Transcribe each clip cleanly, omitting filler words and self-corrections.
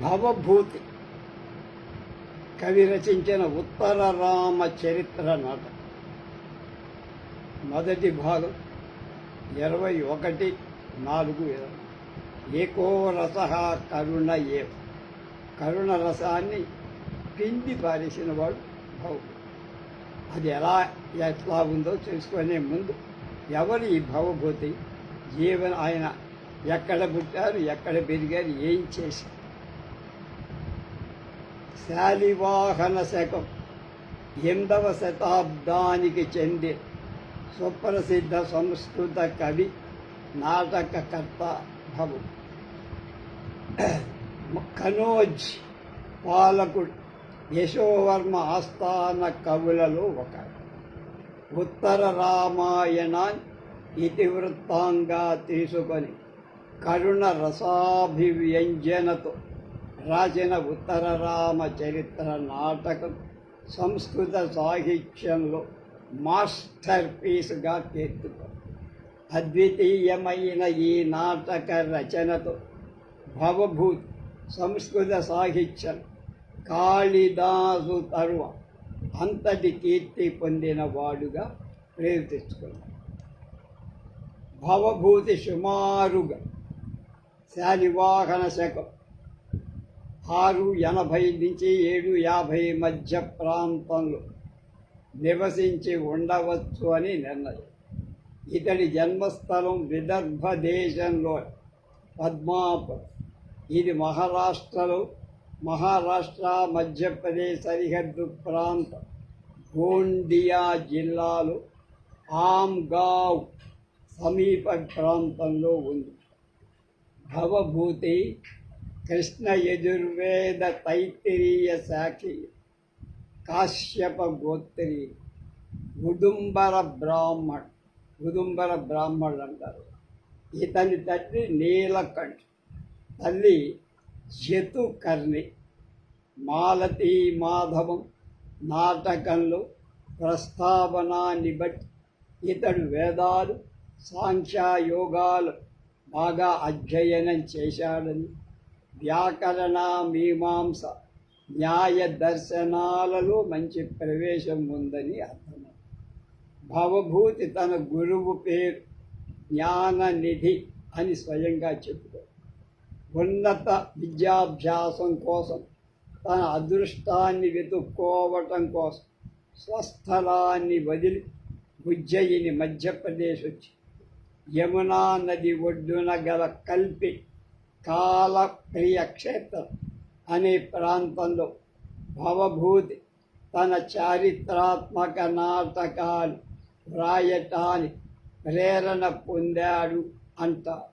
భవభూతి కవి రచించిన ఉత్తర రామ చరిత్ర నాటకం మొదటి భాగం 21/4/20. ఏకో రస కరుణ ఏ కరుణ రసాన్ని పిండి పారేసిన వాడు భవభూతి. అది ఎట్లా ఉందో తెలుసుకునే ముందు ఎవరు ఈ భవభూతి, ఆయన ఎక్కడ పుట్టారు, ఎక్కడ పెరిగారు, ఏం చేశారు. శాలివాహన శకం 8వ శతాబ్దానికి చెంది సుప్రసిద్ధ సంస్కృత కవి, నాటకకర్త భవు. కనోజ్ పాలకుడు యశోవర్మ ఆస్థాన కవులలో ఒకరు. ఉత్తర రామాయణాన్ని ఇతివృత్తంగా తీసుకొని కరుణ రసాభివ్యంజనతో రాసిన ఉత్తర రామ చరిత్ర నాటకం సంస్కృత సాహిత్యంలో మాస్టర్ పీస్గా కీర్తిపోయింది. అద్వితీయమైన ఈ నాటక రచనతో భవభూతి సంస్కృత సాహిత్యం కాళిదాసు తరువ అంతటి కీర్తి పొందిన వాడుగా పేరు తెచ్చుకున్నాడు. భవభూతి సుమారుగా శాలివాహన శకం 680 నుంచి 750 మధ్య ప్రాంతంలో నివసించి ఉండవచ్చు అని నిర్ణయం. ఇతడి జన్మస్థలం విదర్భ దేశంలో పద్మాపురం. ఇది మహారాష్ట్ర మధ్యప్రదేశ్ సరిహద్దు ప్రాంతం గోండియా జిల్లాలో ఆమ్గావ్ సమీప ప్రాంతంలో ఉంది. భవభూతి కృష్ణ యజుర్వేద తైత్తిరీయ శాఖి కాశ్యప గోత్రి ఉదుంబర బ్రాహ్మణుడు అంటారు. ఇతని తండ్రి నీలకంఠ, తల్లి జతుకర్ణి. మాలతీ మాధవం నాటకంలో ప్రస్తావనాన్ని బట్టి ఇతడు వేదాలు, సాంఖ్యయోగాలు బాగా అధ్యయనం చేశాడని, వ్యాకరణ, మీమాంస, న్యాయ దర్శనాలలో మంచి ప్రవేశం ఉందని అర్థం. భవభూతి తన గురువు పేరు జ్ఞాననిధి అని స్వయంగా చెప్పుకో. ఉన్నత విద్యాభ్యాసం కోసం తన అదృష్టాన్ని వెతుక్కోవటం కోసం స్వస్థలాన్ని వదిలి ఉజ్జయిని మధ్యప్రదేశ్ వచ్చి యమునా నది ఒడ్డున గల కల్పి కాలప్రియ క్షేత్రం అనే ప్రాంతంలో భవభూతి తన చారిత్రాత్మక నాటకాలు వ్రాయటానికి ప్రేరణ పొందాడు అంటారు.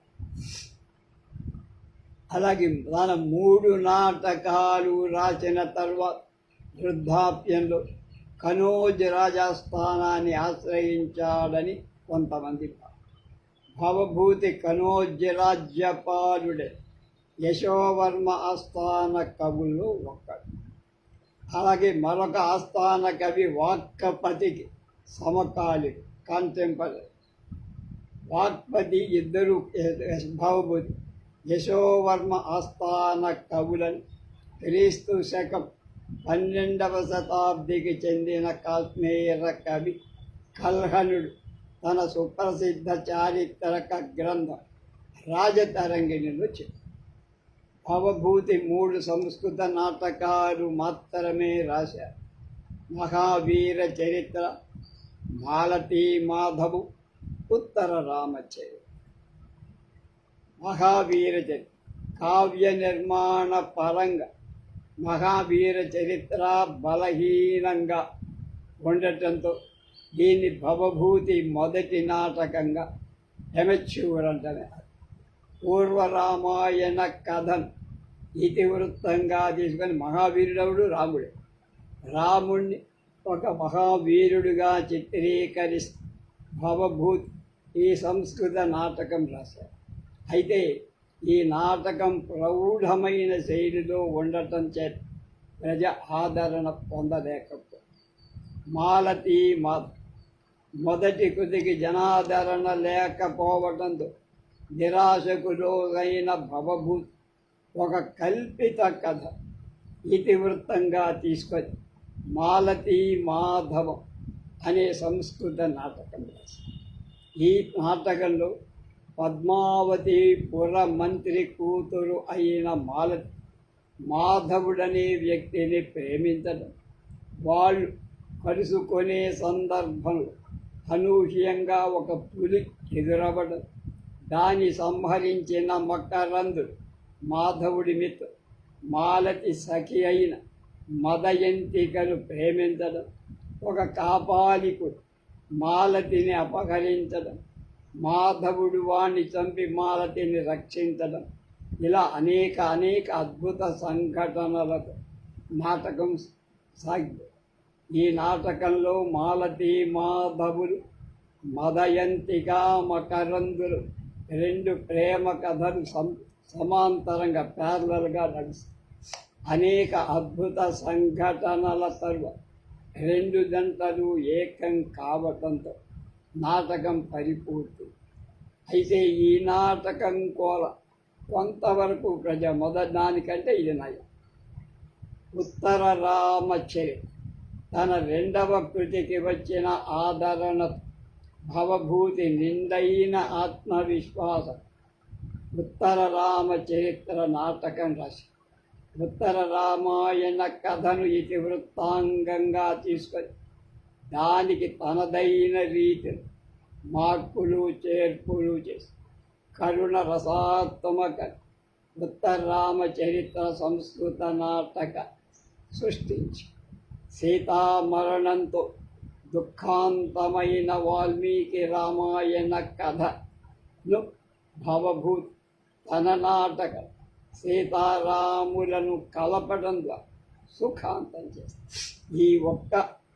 అలాగే తన 3 నాటకాలు రాసిన తర్వాత వృద్ధాప్యంలో కనోజ్ రాజస్థానాన్ని ఆశ్రయించాడని కొంతమంది. భవభూతి కనోజ్ రాజ్యపాలుడే యశోవర్మ ఆస్థాన కవుల్లో ఒకడు. అలాగే మరొక ఆస్థాన కవి వాక్పతికి సమకాలిక కాంటెంపరీ. వాక్పతి ఇద్దరు భవభూతి యశోవర్మ ఆస్థాన కవులను క్రీస్తు శకం 12వ శతాబ్దికి చెందిన కాశ్మీర కవి కల్హనుడు తన సుప్రసిద్ధ చారిత్రక గ్రంథం రాజతరంగిణిలో చెప్పారు. భవభూతి 3 సంస్కృత నాటకాలు మాత్రమే రాశారు. మహావీర చరిత్ర, మాలతీ మాధవం, ఉత్తర రామచరిత్ర. మహావీర చరిత్ర కావ్య నిర్మాణ పరంగా మహావీర చరిత్ర బలహీనంగా ఉండటంతో దీన్ని భవభూతి మొదటి నాటకంగా ఎమెచ్యూర్ అంటనే. పూర్వరామాయణ కథను ఇతివృత్తంగా తీసుకొని మహావీరుడవుడు రాముడే. రాముణ్ణి ఒక మహావీరుడుగా చిత్రీకరిస్తూ భవభూతి ఈ సంస్కృత నాటకం రాశారు. అయితే ఈ నాటకం ప్రౌఢమైన శైలిలో ఉండటం చేత ప్రజ ఆదరణ పొందలేకపోయింది. మాలతీ మొదటి కృతికి జనాదరణ లేకపోవడంతో నిరాశకు లోనైన భవభూతి ఒక కల్పిత కథ ఇతివృత్తంగా తీసుకొని మాలతీ మాధవం అనే సంస్కృత నాటకం రాశారు. ఈ నాటకంలో పద్మావతి పురమంత్రి కూతురు అయిన మాలతి మాధవుడనే వ్యక్తిని ప్రేమించడం, వాళ్ళు కలుసుకునే సందర్భంలో అనూహ్యంగా ఒక పులి ఎదురవ్వడం, దాన్ని సంహరించిన మకరందుడు మాధవుడి మిత్రుడు మాలతి సఖి అయిన మదయంతికను ప్రేమించడం, ఒక కాపాలికుడు మాలతిని అపహరించడం, మాధవుడు వాణ్ణి చంపి మాలతిని రక్షించడం, ఇలా అనేక అద్భుత సంఘటనలతో నాటకం సాగింది. ఈ నాటకంలో మాలతి మాధవులు, మదయంతిక, మకరందులు రెండు ప్రేమ కథలు సమాంతరంగా ప్యారలల్గా నడుస్తాయి. అనేక అద్భుత సంఘటనల తరువాత రెండు జంటలు ఏకం కావటంతో నాటకం పరిపూర్తి. అయితే ఈ నాటకం కొంతవరకు మొదటి దానికంటే ఇది నయం. ఉత్తర రామచరిత్ర తన రెండవ కృతికి వచ్చిన ఆదరణ, భవభూతి నిండైన ఆత్మవిశ్వాసం ఉత్తర రామచరిత్ర నాటకం రాసి ఉత్తర రామాయణ కథను ఇతివృత్తాంగంగా తీసుకొని దానికి తనదైన రీతిలో మార్పులు చేర్పులు చేసి కరుణ రసాత్మక ఉత్తర రామచరిత్ర సంస్కృత నాటక సృష్టించి సీతామరణంతో దుఃఖాంతమైన వాల్మీకి రామాయణ కథను భవభూతి తన నాటక సీతారాములను కలపడం ద్వారా సుఖాంతం చేస్తారు. ఈ ఒక్క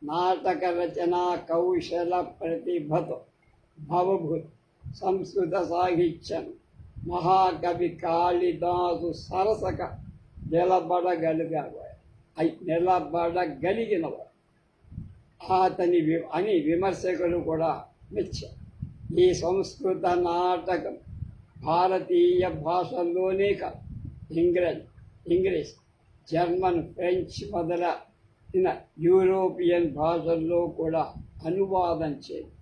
నాటక రచన కౌశల ప్రతిభతో భవభూతి సంస్కృత సాహిత్యం మహాకవి కాళిదాసు సరసక నిలబడగలిగినవాడు అని విమర్శకులు కూడా మెచ్చారు. ఈ సంస్కృత నాటకం భారతీయ భాషల్లోనే కాదు, ఇంగ్లీష్, జర్మన్, ఫ్రెంచ్ మొదలైన యూరోపియన్ భాషల్లో కూడా అనువాదం చేయండి.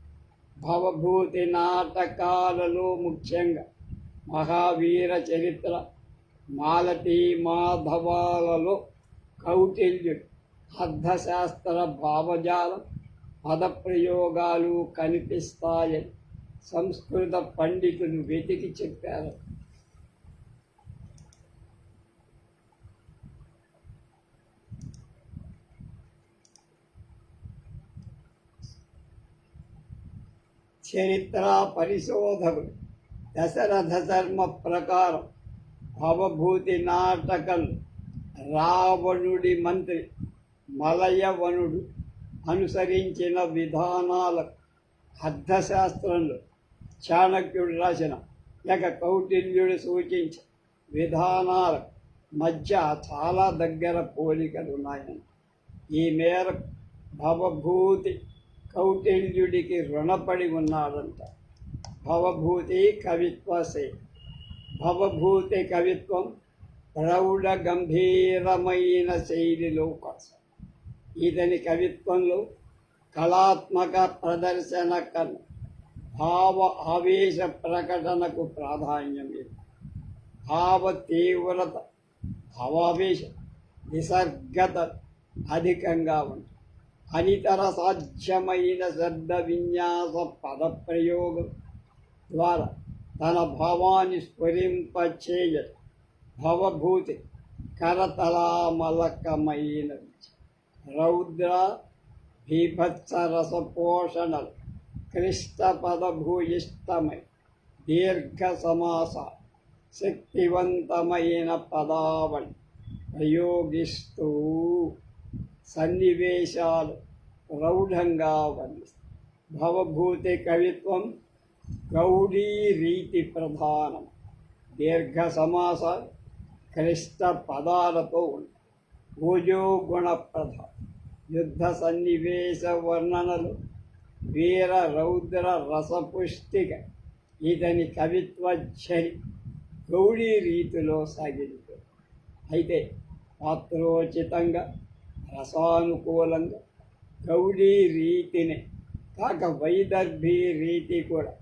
భవభూతి నాటకాలలో ముఖ్యంగా మహావీర చరిత్ర, మాలతీ మాధవాలలో కౌటిల్యుడు అర్థశాస్త్ర భావజాలం, పదప్రయోగాలు కనిపిస్తాయని సంస్కృత పండితులు వెతికి చెప్పారు. చరిత్ర పరిశోధకుడు దశరథ శర్మ ప్రకారం భవభూతి నాటకం రావణుడి మంత్రి మలయవనుడు అనుసరించిన విధానాలకు అర్థశాస్త్రంలో చాణక్యుడు రాసిన లేక కౌటిల్యుడు సూచించిన విధానాల మధ్య చాలా దగ్గర పోలికలు ఉన్నాయని, ఈ మేరకు భవభూతి కౌటిల్యుడికి రుణపడి ఉన్నాడంట. భవభూతి కవిత్వం ప్రౌఢ గంభీరమైన శైలిలో కోసం. ఇతని కవిత్వంలో కళాత్మక ప్రదర్శన కన్నా భావ ఆవేశ ప్రకటనకు ప్రాధాన్యం లేదు. భావ తీవ్రత, భావావేశ నిసర్గత అధికంగా ఉంటుంది. అనితర సాధ్యమైన శబ్ద విన్యాస పదప్రయోగం ద్వారా తన భావాన్ని స్ఫురింపచేయ భవభూతి కరతలామలకమైనది. రౌద్ర భీభత్స రసపోషణలు క్లిష్ట పదభూయిష్టమై దీర్ఘ సమాస శక్తివంతమైన పదావళి ప్రయోగిస్తూ సన్నివేశాలు ప్రౌఢంగా వర్ణిస్తాయి. భవభూతి కవిత్వం గౌడీ రీతి ప్రధానం. దీర్ఘ సమాస క్లిష్ట పదాలతో ఉంది. ఓజోగుణ ప్రధానం. యుద్ధ సన్నివేశ వర్ణనలు వీర రౌద్ర రసపుష్టిక ఇతని కవిత్వ ఝరి గౌడీ రీతిలో సాగింది. అయితే పాత్రోచితంగా రసానుకూలంగా గౌడీ రీతిని కాక వైదర్భీ రీతి కూడా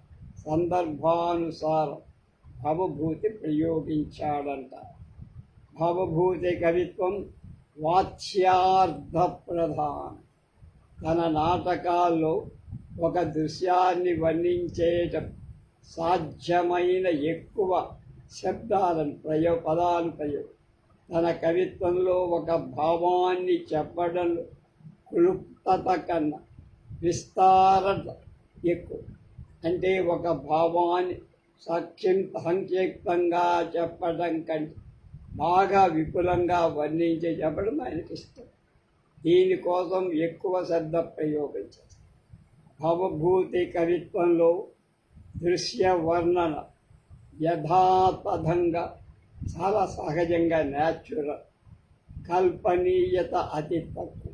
సందర్భానుసారం భవభూతి ప్రయోగించాడంట. భవభూతి కవిత్వం వాచ్యార్థ ప్రధానం. తన నాటకాల్లో ఒక దృశ్యాన్ని వర్ణించేయటం సాధ్యమైన ఎక్కువ శబ్దాలను పదాలు ప్రయోగం. తన కవిత్వంలో ఒక భావాన్ని చెప్పడంలో క్లుప్తత కన్నా విస్తారత ఎక్కువ. అంటే ఒక భావాన్ని సంక్షిప్తంగా చెప్పడం కంటే బాగా విపులంగా వర్ణించి చెప్పడం ఆయనకి ఇష్టం. దీనికోసం ఎక్కువ శ్రద్ధ ప్రయోగించారు. భవభూతి కవిత్వంలో దృశ్య వర్ణన యథాతథంగా చాలా సహజంగా న్యాచురల్, కల్పనీయత అతి తక్కువ.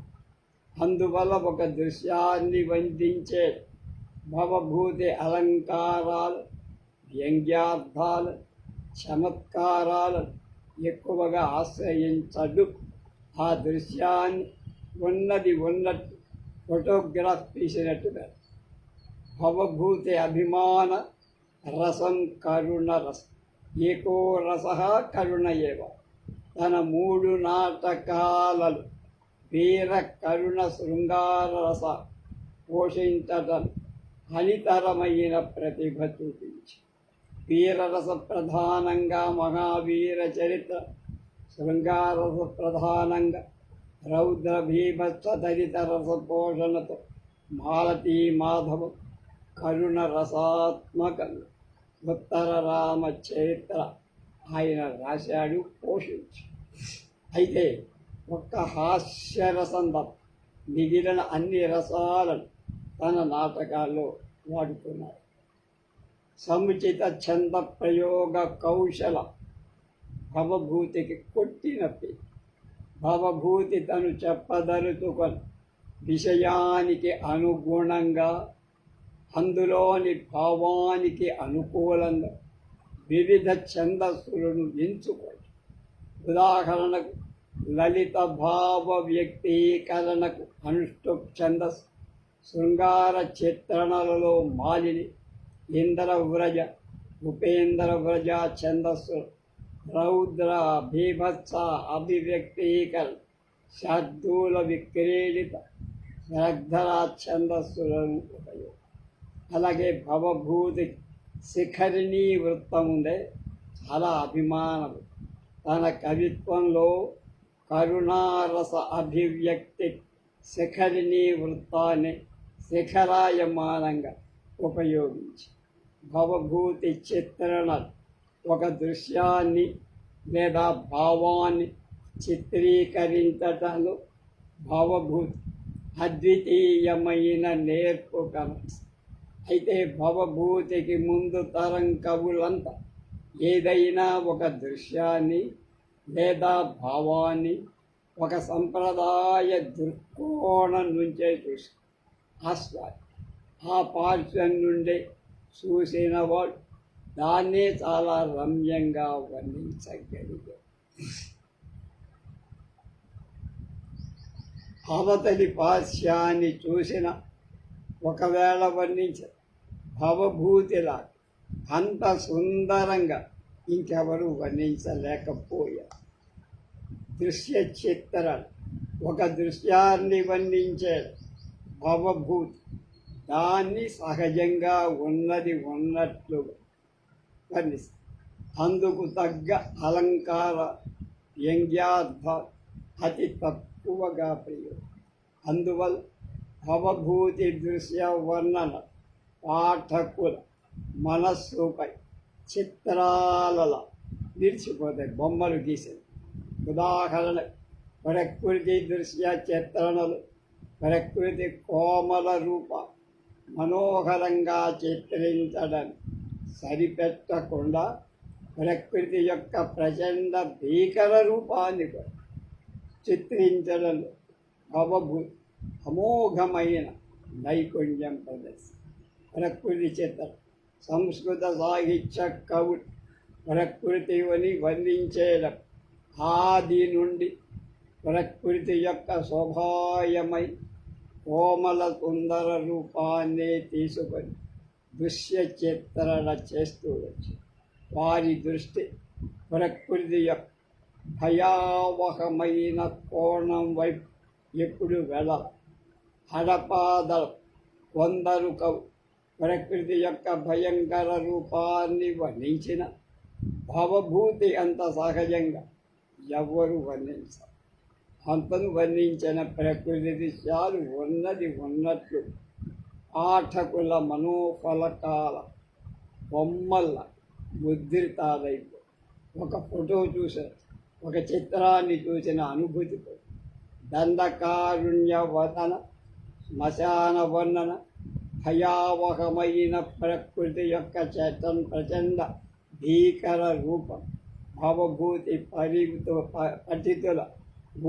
అందువల్ల ఒక దృశ్యాన్ని వర్ణించే భవభూతి అలంకారాలు, వ్యంగ్యార్థాలు, చమత్కారాలు ఎక్కువగా ఆశ్రయించడు. ఆ దృశ్యాన్ని ఉన్నది ఉన్నట్టు ఫోటోగ్రాఫ్ తీసినట్టుగా. భవభూతి అభిమాన రసం కరుణ రసం, ఏకో రస కరుణ ఏవ. తన 3 నాటకాలలో వీర కరుణ శృంగార రస పోషించటం అనితరమైన ప్రతిభ చూపించి వీరరస ప్రధానంగా మహావీర చరిత్ర, శృంగారస ప్రధానంగా రౌద్ర భీభత్స తదితర రస పోషణతో మాలతీ మాధవం కరుణ రసాత్మకంగా ఉత్తర రామ చరిత్ర ఆయన రాశాడు, పోషించి. అయితే ఒక్క హాస్యరసం తప్ప మిగిలిన అన్ని రసాలను తన నాటకాల్లో వాడుకున్నాడు. సముచిత ఛంద ప్రయోగ కౌశల భవభూతికి కొట్టినప్పి. భవభూతి తను చెప్పదలుచుకొని విషయానికి అనుగుణంగా, అందులోని భావానికి అనుకూలంగా వివిధ ఛందస్సులను ఎంచుకోండి. ఉదాహరణకు లలిత భావ వ్యక్తీకరణకు అనుష్ఠుప్ ఛందస్సు, శృంగార చిత్రణలలో మాలిని, ఇంద్రవ్రజ, ఉపేంద్రవ్రజ ఛందస్సు, రౌద్ర భీభత్స అభివ్యక్తీకరణ, శార్దూల విక్రీడిత శ్రద్ధర ఛందస్సులను ఉపయోగం. అలాగే భవభూతి శిఖరిణీ వృత్తం ఉండే చాలా అభిమానం. తన కవిత్వంలో కరుణారస అభివ్యక్తి శిఖరిణీ వృత్తాన్ని శిఖరాయమానంగా ఉపయోగించి భవభూతి చిత్రణ ఒక దృశ్యాన్ని లేదా భావాన్ని చిత్రీకరించటంలో భవభూతి అద్వితీయమైన నేర్పు కనపడుతుంది. అయితే భవభూతికి ముందు తరం కవులంతా ఏదైనా ఒక దృశ్యాన్ని లేదా భావాన్ని ఒక సంప్రదాయ దృక్కోణం నుంచే చూసి ఆస్వాది, ఆ పార్శ్వం నుండి చూసిన వాడు దాన్నే చాలా రమ్యంగా వర్ణించగలిగాడు. అవతలి పార్శ్వాన్ని చూసిన ఒకవేళ వర్ణించ భవభూతిలా అంత సుందరంగా ఇంకెవరు వర్ణించలేకపోయారు. దృశ్య చిత్రణ ఒక దృశ్యాన్ని వర్ణించే భవభూతి దాన్ని సహజంగా ఉన్నది ఉన్నట్లు వర్ణిస్తుంది. అందుకు తగ్గ అలంకార వ్యంగ్యార్థ అతి తక్కువగా ప్రయోగం. అందువల్ల భవభూతి దృశ్య వర్ణన పాఠకుల మనస్సుపై చిత్రాలలో నిలిచిపోతాయి, బొమ్మలు గీసేది. ఉదాహరణ ప్రకృతి దృశ్య చిత్రణలు, ప్రకృతి కోమల రూప మనోహరంగా చిత్రించడం సరిపెట్టకుండా ప్రకృతి యొక్క ప్రచండ భీకర రూపాన్ని కూడా చిత్రించడంలో భవభూతి అమోఘమైన నైపుణ్యం ప్రదర్శించింది. ప్రకృతి చిత్రం సంస్కృత సాహిత్య కవులు ప్రకృతిని వర్ణించేయడం ఆది నుండి ప్రకృతి యొక్క శోభాయమై కోమల సుందర రూపాన్నే తీసుకొని దృశ్య చిత్రణ చేస్తూ వచ్చి వారి దృష్టి ప్రకృతి యొక్క భయావహమైన కోణం వైపు ఎప్పుడు వెళ్ళ హడపాదలు కొందరు కవు ప్రకృతి యొక్క భయంకర రూపాన్ని వర్ణించిన భవభూతి అంత సహజంగా ఎవరు వర్ణించారు. అంతను వర్ణించిన ప్రకృతి దృశ్యాలు ఉన్నది ఉన్నట్లు పాఠకుల మనోఫలకాల బొమ్మల ముద్రితాలైపు ఒక ఫోటో చూశారు, ఒక చిత్రాన్ని చూసిన అనుభూతి దండకారుణ్య వదన శ్మశాన వర్ణన భయావహమైన ప్రకృతి యొక్క ప్రచండ భీకర రూపం భవభూతి పఠితుల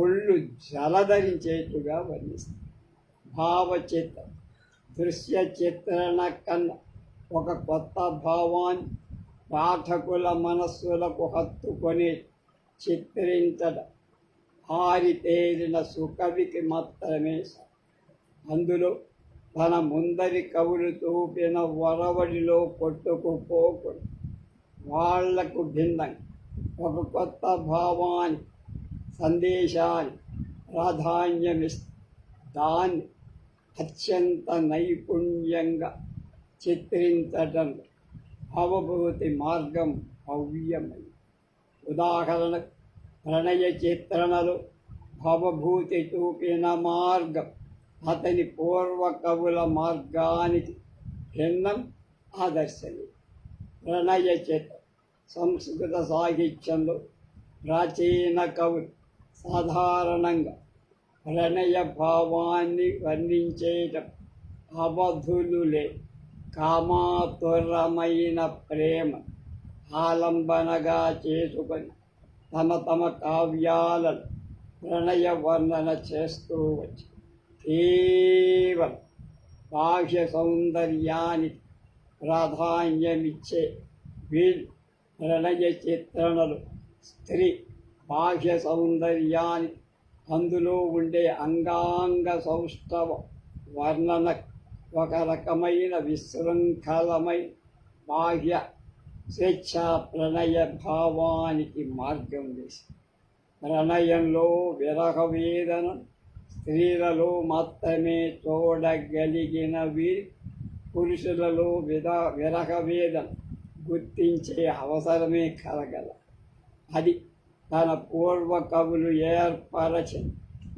ఒళ్ళు జలధరించేట్టుగా వర్ణిస్తుంది. భావచిత్రం దృశ్య చిత్రణ కన్నా ఒక కొత్త భావాన్ని పాఠకుల మనస్సులకు హత్తుకొని చిత్రించడం ఆరితేరిన సుకవికి మాత్రమే. అందులో తన ముందరి కవులు చూపిన వరవడిలో కొట్టుకుపోకుండా వాళ్లకు భిన్నంగా ఒక కొత్త భావాన్ని సందేశాన్ని ప్రాధాన్యమిస్తూ దాన్ని అత్యంత నైపుణ్యంగా చిత్రించడం భవభూతి మార్గం భవ్యమైంది. ఉదాహరణకు ప్రణయ చిత్రణలో భవభూతి చూపిన మార్గం అతని పూర్వ కవుల మార్గానికి భిన్నం, ఆదర్శనీయం. ప్రణయ చిత్రం సంస్కృత సాహిత్యంలో ప్రాచీన కవులు సాధారణంగా ప్రణయ భావాన్ని వర్ణించేటం అవధులులే కామాతురమైన ప్రేమ ఆలంబనగా చేసుకొని తమ కావ్యాలను ప్రణయ వర్ణన చేస్తూ వచ్చి కేవలం బాహ్య సౌందర్యానికి ప్రాధాన్యమిచ్చే వీళ్ళు ప్రణయ చిత్రణలు స్త్రీ బాహ్య సౌందర్యానికి అందులో ఉండే అంగాంగ సౌష్ఠవ వర్ణన ఒక రకమైన విశృంఖలమై బాహ్య స్వేచ్ఛా ప్రణయ భావానికి మార్గం వేసి ప్రణయంలో విరహ వేదన స్త్రీలలో మాత్రమే చూడగలిగిన వీరి పురుషులలో విరహ వేదన గుర్తించే అవసరమే కలగల. అది తన పూర్వ కవులు ఏర్పరచిన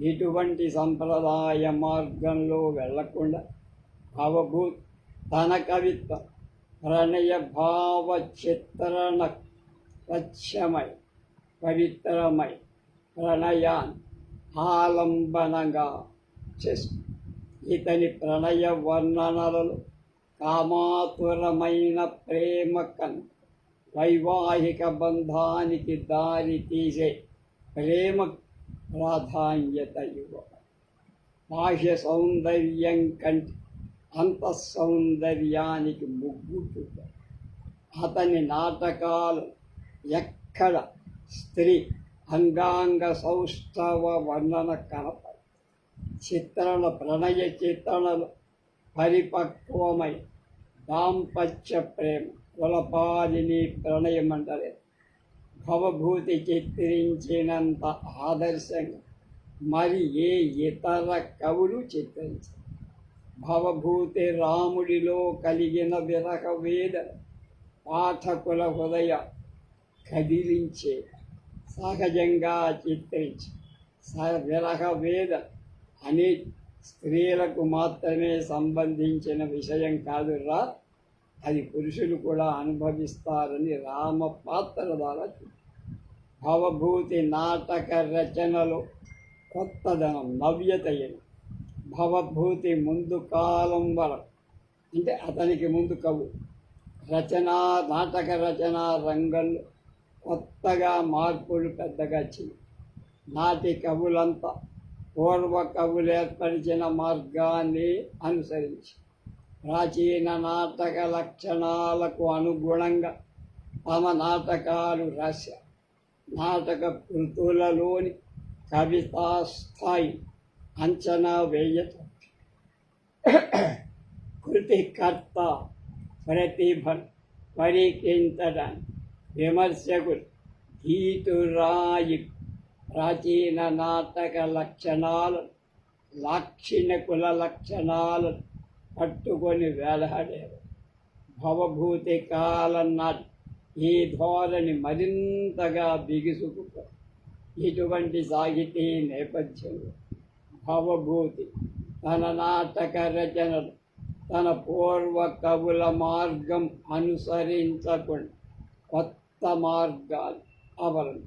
ఇటువంటి సంప్రదాయ మార్గంలో వెళ్లకుండా భవభూతి తన కవిత్వం ప్రణయ భావ చిత్రణ స్వచ్ఛమై పవిత్రమై ప్రణయాన్ని ఆలంబనంగా చేస్తుంది. ఇతని ప్రణయ వర్ణనలలో కామాతురమైన ప్రేమ కన్నా వైవాహిక బంధానికి దారి తీసే ప్రేమ ప్రాధాన్యత ఇవ్వడం. బాహ్య సౌందర్యం కంటే అంతఃసౌందర్యానికి ముగ్గు చూపారు. అతని నాటకాలు ఎక్కడ స్త్రీ అంగాంగ సౌష్ఠవ వర్ణన కనపడి చిత్రణ ప్రణయ చిత్రణలు పరిపక్వమై దాంపత్య ప్రేమ కులపాలిని ప్రణయమంటలే భవభూతి చిత్రించినంత ఆదర్శంగా మరి ఏ ఇతర కవులు చిత్రించారు. భవభూతి రాముడిలో కలిగిన విరహ వేదన పాఠకుల హృదయ కదిలించే సహజంగా చిత్రించి విరహ వేదన అనే స్త్రీలకు మాత్రమే సంబంధించిన విషయం కాదురా, అది పురుషులు కూడా అనుభవిస్తారని రామపాత్ర ద్వారా భవభూతి నాటక రచనలో కొత్తదనం నవ్యతయని భవభూతి ముందు కాలం వరకు అంటే అతనికి ముందు కవు నాటక రచనా రంగంలో కొత్తగా మార్పులు పెద్దగా వచ్చాయి. నాటి కవులంతా పూర్వ కవులు ఏర్పరిచిన మార్గాన్ని అనుసరించి ప్రాచీన నాటక లక్షణాలకు అనుగుణంగా తమ నాటకాలు రాశారు. నాటక కృతులలోని కవితా స్థాయి అంచనా వేయటం, కృతికర్త ప్రతిభను పరికించడానికి విమర్శకులు గీతురాయి ప్రాచీన నాటక లక్షణాలను, లాక్షణికుల లక్షణాలను పట్టుకొని వేలాడేవారు. భవభూతి కాలం నాటి ఈ ధోరణి మరింతగా బిగుసుకుపోయి ఇటువంటి సాహితీ నేపథ్యంలో భవభూతి తన నాటక రచనలు తన పూర్వ కవుల మార్గం అనుసరించకుండా కొత్త మార్గాలు అవలం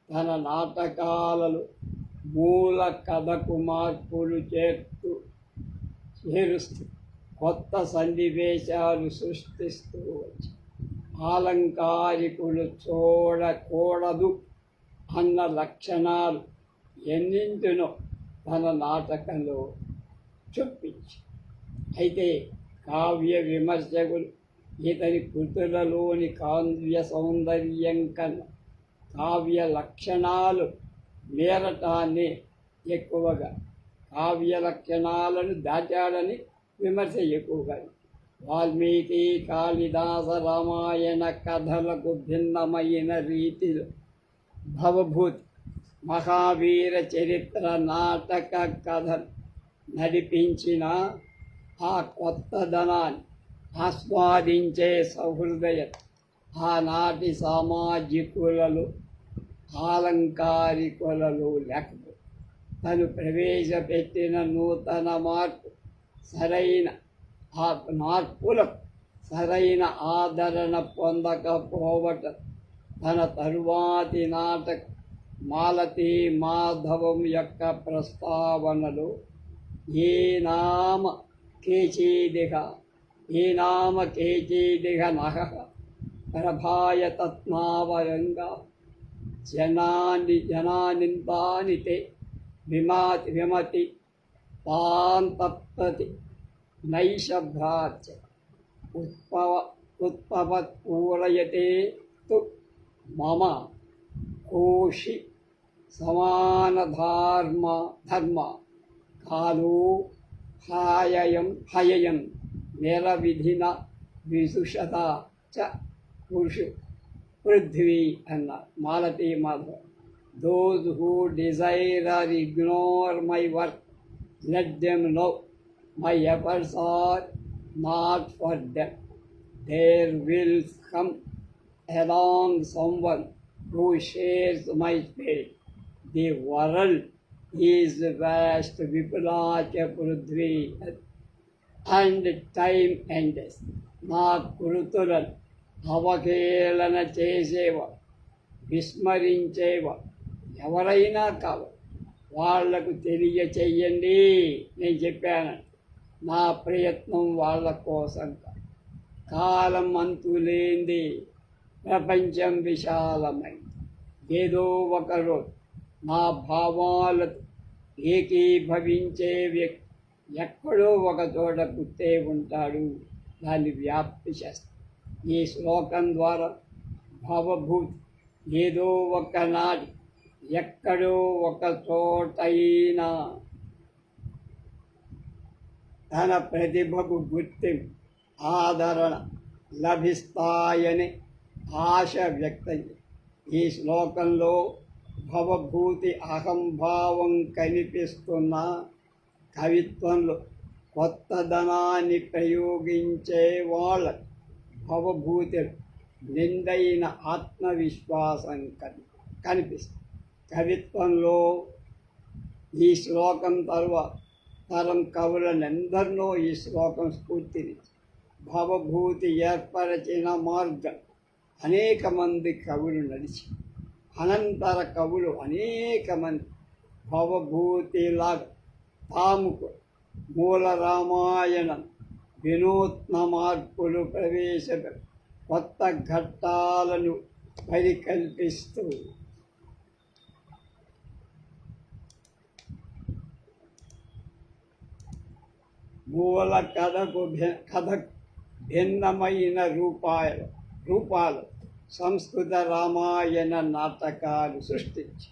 తన నాటకాలలో మూల కథకు మార్పులు చేరుస్తూ కొత్త సన్నివేశాలు సృష్టిస్తూ వచ్చి ఆలంకారికులు చూడకూడదు అన్న లక్షణాలు ఎన్నింటినో తన నాటకంలో చూపించి, అయితే కావ్య విమర్శకులు ఇతని కృతులలోని కావ్య సౌందర్యం కన్నా కావ్య లక్షణాలు మేరటాన్ని ఎక్కువగా, కావ్య లక్షణాలను దాటాడని విమర్శ ఎక్కువగా. వాల్మీకి కాళిదాస రామాయణ కథలకు భిన్నమైన రీతిలో భవభూతి మహావీర చరిత్ర నాటక కథను నడిపించిన ఆ కొత్తదనాన్ని ఆస్వాదించే సహృదయత ఆనాటి సామాజికులలో ఆలంకారికులలో లేకపోతే తను ప్రవేశపెట్టిన నూతన మార్పులకు సరైన ఆదరణ పొందకపోవటం తన తరువాతి నాటక మాలతీ మాధవం యొక్క ప్రస్తావనలో ఏ నామ కేచీదిహ నహ ప్రభాయతత్నావరంగా జనానింతాని తే విమతి పాంతప్రతి నైషభ్రాచ ఉత్పవత్పూరయతే తు మమ కోషి సమానధర్మ కాలో హయయం నిరవిధిన విదుషత చ పురుషు పృథ్వీ అన్న Malati Madhava. Those who desire or ignore my work, let them know my efforts are not for them. There will come along someone who shares my spirit. The world is vast, vipulacha prudhvi, and time ends. నా కృతులను అవహేళన చేసేవా, విస్మరించేవా ఎవరైనా కావాలి, వాళ్లకు తెలియచెయ్యండి. నేను చెప్పాను, నా ప్రయత్నం వాళ్ళ కోసం కాదు. కాలం అంతులేంది, ప్రపంచం విశాలమైంది. ఏదో ఒకరోజు నా భావాలతో ఏకీభవించే వ్యక్తి ఎక్కడో ఒక చోట పుట్టే ఉంటాడు, దాన్ని వ్యాప్తి చేస్తాడు. ఈ శ్లోకం ద్వారా భవభూతి ఏదో ఒకనాటి ఎక్కడో ఒక చోటైనా తన ప్రతిభకు గుర్తింపు ఆదరణ లభిస్తాయని ఆశ వ్యక్తం. ఈ శ్లోకంలో భవభూతి అహంభావం కనిపిస్తున్న కవిత్వంలో కొత్తదనాన్ని ప్రయోగించే వాళ్ళ భవభూతి నిండైన ఆత్మవిశ్వాసం కనిపిస్తుంది. కవిత్వంలో ఈ శ్లోకం తరువాత తరం కవులనందరినో ఈ శ్లోకం స్ఫూర్తిని. భవభూతి ఏర్పరచిన మార్గం అనేక మంది కవులు నడిచి, అనంతర కవులు అనేక మంది భవభూతిలాగా తాముకు మూల రామాయణం వినూత్న మార్పులు ప్రవేశపెట్టి కొత్త ఘట్టాలను పరికల్పిస్తూ మూల కథకు భిన్నమైన రూపాలు సంస్కృత రామాయణ నాటకాలు సృష్టించి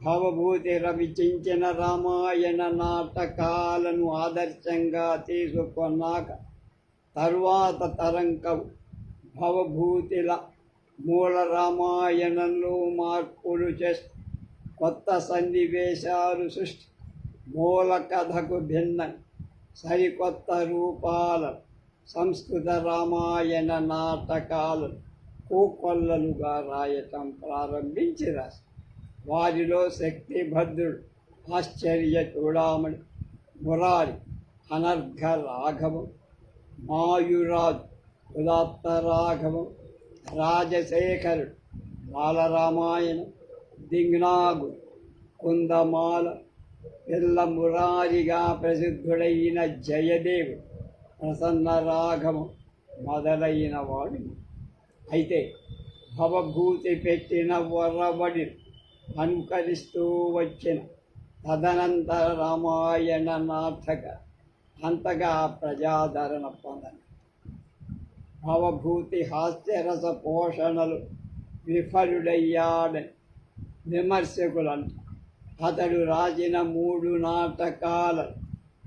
భవభూతి రవిచించిన రామాయణ నాటకాలను ఆదర్శంగా తీసుకున్నాక తరువాత తరంకవు భవభూతిల మూల రామాయణంలో మార్పులు చేస్తూ కొత్త సన్నివేశాలు సృష్టి మూల కథకు భిన్నం సరికొత్త రూపాల సంస్కృత రామాయణ నాటకాలను కోకొల్లలుగా రాయటం ప్రారంభించిరా. వారిలో శక్తిభద్రుడు, ఆశ్చర్య చూడామణి, మురారి, అనర్ఘ రాఘవం, మాయురాజు, ఉదాత్త రాఘవం, రాజశేఖరుడు, బాలరామాయణం, దింగ్నాగుడు, కుందమాల, పిల్ల మురారిగా ప్రసిద్ధుడైన జయదేవుడు, ప్రసన్న రాఘవం మొదలైన వాడు. అయితే భవభూతి పెట్టిన వరవడి అనుకరిస్తూ వచ్చిన తదనంతర రామాయణ నాటక అంతగా ప్రజాదరణ పొందని భవభూతి హాస్యరస పోషణలు విఫలుడయ్యాడని విమర్శకులంట. అతడు రాసిన 3 నాటకాల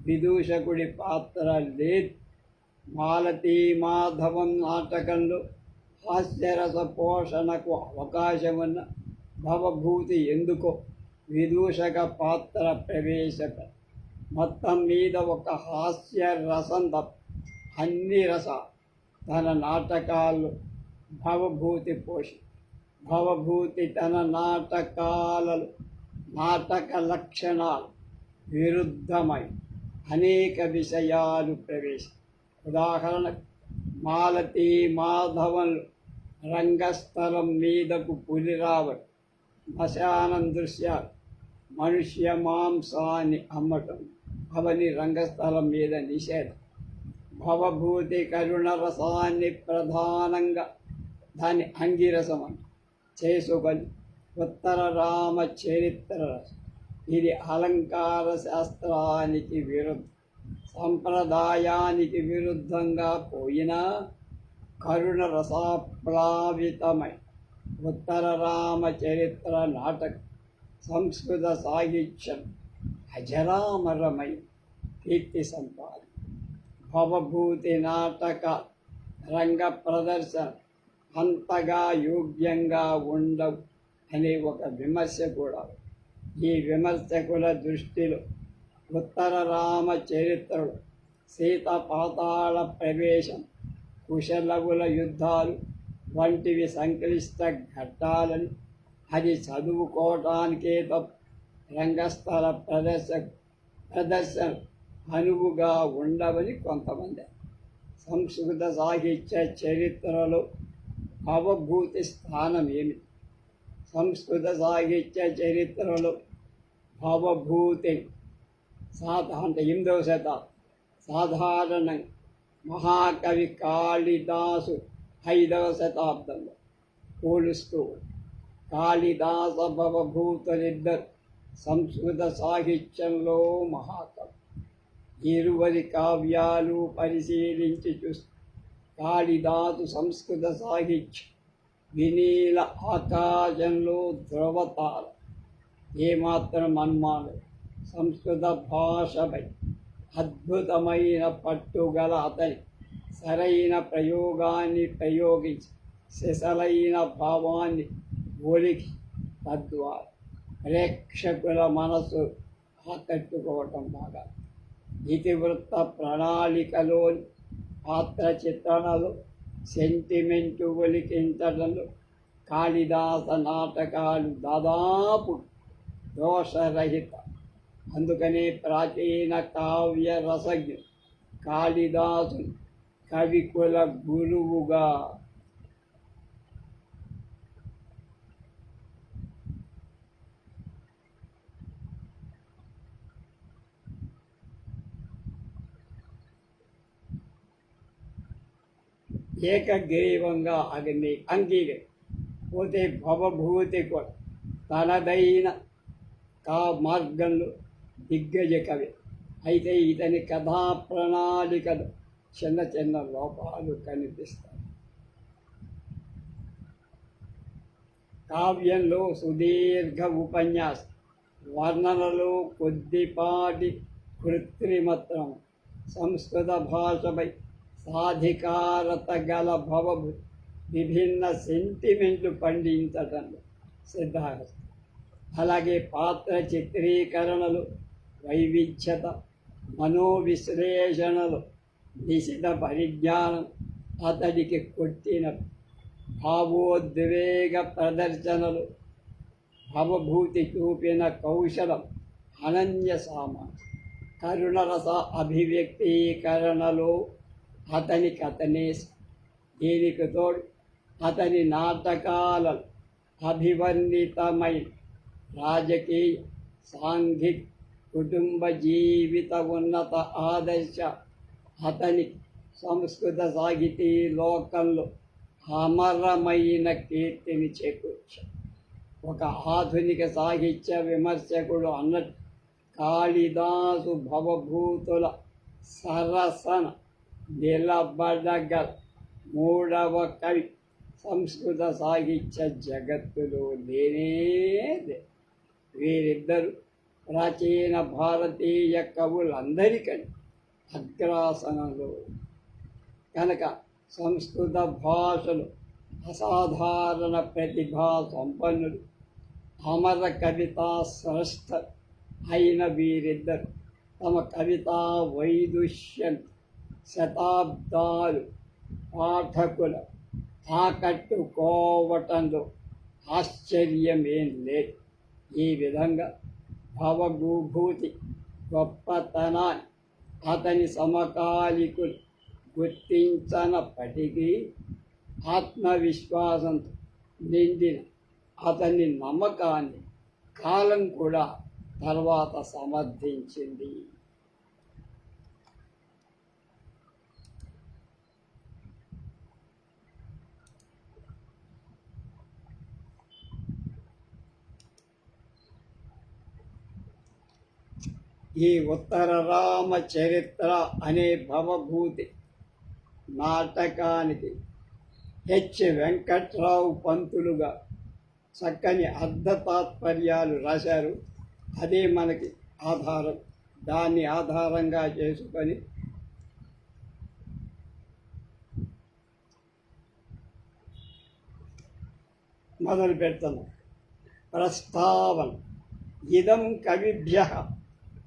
విదూషకుడి పాత్ర లేదు. మాలతీ మాధవం నాటకంలో హాస్యరస పోషణకు అవకాశం ఉన్న భవభూతి ఎందుకో విదూషక పాత్ర ప్రవేశక. మొత్తం మీద ఒక హాస్య రసం తప్ప అన్ని రసాలు తన నాటకాల్లో భవభూతి భవభూతి తన నాటకాలలో నాటక లక్షణాలు విరుద్ధమై అనేక విషయాలు ఉదాహరణకు మాలతీ మాధవంలో రంగస్థలం మీదకు పులి రావడం, శ్మశానం దృశ్యాలు, మనుష్య మాంసాన్ని అమ్మటం అవన్నీ రంగస్థలం మీద నిషేధం. భవభూతి కరుణ రసాన్ని ప్రధానంగా దాన్ని అంగిరసమని చేసుకొని ఉత్తర రామ చరిత్ర రసం. ఇది అలంకార శాస్త్రానికి సంప్రదాయానికి విరుద్ధంగా పోయినా కరుణ రసాప్లావితమై ఉత్తర రామ చరిత్ర నాటకం సంస్కృత సాహిత్యం అజరామరమై కీర్తి సంపాదన. భవభూతి నాటక రంగ ప్రదర్శన అంతగా యోగ్యంగా ఉండవు అనే ఒక విమర్శ కూడా. ఈ విమర్శకుల దృష్టిలో ఉత్తర రామ చరిత్రలో సీత పాతాళ ప్రవేశం, కుశలవుల యుద్ధాలు వంటివి సంక్లిష్ట ఘట్టాలని, అది చదువుకోవటానికే తప్ప రంగస్థల ప్రదర్శన అనువుగా ఉండవని కొంతమంది. సంస్కృత సాహిత్య చరిత్రలో భవభూతి స్థానం ఏమిటి? సంస్కృత సాహిత్య చరిత్రలో భవభూతి అంటే 8వ శతాబ్దం సాధారణంగా మహాకవి కాళిదాసు 5వ శతాబ్దంలో పోలుస్తూ కాళిదాస భవభూతులిద్దరు సంస్కృత సాహిత్యంలో మహాకవి. ఇరువురి కావ్యాలు పరిశీలించి చూస్తే కాళిదాసు సంస్కృత సాహిత్యం వినీల ఆకాశంలో ధ్రువతార, ఏమాత్రం అనుమానం. సంస్కృత భాషపై అద్భుతమైన పట్టుగల అతని సరైన ప్రయోగాన్ని ప్రయోగించి సిసలైన భావాన్ని ఒలికి తద్వారా ప్రేక్షకుల మనసు ఆకట్టుకోవటం బాగా. ఇతివృత్త ప్రణాళికలోని పాత్ర చిత్రణలో సెంటిమెంటు ఒలికించడంలో కాళిదాస నాటకాలు దాదాపు దోషరహిత. అందుకనే ప్రాచీన కావ్య రసజ్ఞులు కాళిదాసు కవికుల గురువుగా ఏకగ్రీవంగా అంగీకరి పోతే భవభూతి కూడా తనదైన మార్గంలో దిగ్గజ కవి. అయితే ఇతని కథా ప్రణాళికలు చిన్న చిన్న లోపాలు కనిపిస్తాయి. కావ్యంలో సుదీర్ఘ ఉపన్యాసం, వర్ణనలో కొద్దిపాటి కృత్రిమత్వం, సంస్కృత భాషపై సాధికారత గల భవభు విభిన్న సెంటిమెంట్లు పండించటంలో సిద్ధాహస్తం. అలాగే పాత్ర చిత్రీకరణలు, వైవిధ్యత, మనోవిశ్లేషణలు, నిశిత పరిజ్ఞానం, అతడికి కొట్టిన భావోద్వేగ ప్రదర్శనలు, భవభూతి చూపిన కౌశలం అనన్య సామాన్యం. కరుణరస అభివ్యక్తీకరణలో అతనే దీనికి తోడు అతని నాటకాలలో అభివర్ణితమైన రాజకీయ, సాంఘిక, కుటుంబ జీవిత ఉన్నత ఆదర్శ అతని సంస్కృత సాహితీ లోకంలో అమరమైన కీర్తిని చేకూర్చాడు. ఒక ఆధునిక సాహిత్య విమర్శకుడు అన్నట్టు కాళిదాసు భవభూతుల సరసన నిలబడగల మూడవ కవి సంస్కృత సాహిత్య జగత్తులో లేనేదే. వీరిద్దరు ప్రాచీన భారతీయ కవులందరికంటే అగ్రాసనంలో కనుక సంస్కృత భాషలో అసాధారణ ప్రతిభా సంపన్నులు, అమర కవితా స్రష్ట అయిన వీరిద్దరు తమ కవితా వైదుష్యం శతాబ్దాలు పాఠకుల ఆకట్టుకోవటంలో ఆశ్చర్యమేం లేదు. ఈ విధంగా భవభూభూతి గొప్పతనాన్ని అతని సమకాలికులు గుర్తించనప్పటికీ ఆత్మవిశ్వాసంతో నిండిన అతని నమ్మకాన్ని కాలం కూడా తర్వాత సమర్థించింది. ఈ ఉత్తర రామ చరిత్ర అనే భవభూతి నాటకానికి హెచ్ వెంకట్రావు పంతులుగా చక్కని అర్ధ తాత్పర్యాలు రాశారు. అదే మనకి ఆధారం. దాన్ని ఆధారంగా చేసుకొని మొదలు పెడుతున్నాం. ప్రస్తావన. ఇదం కవిభ్యః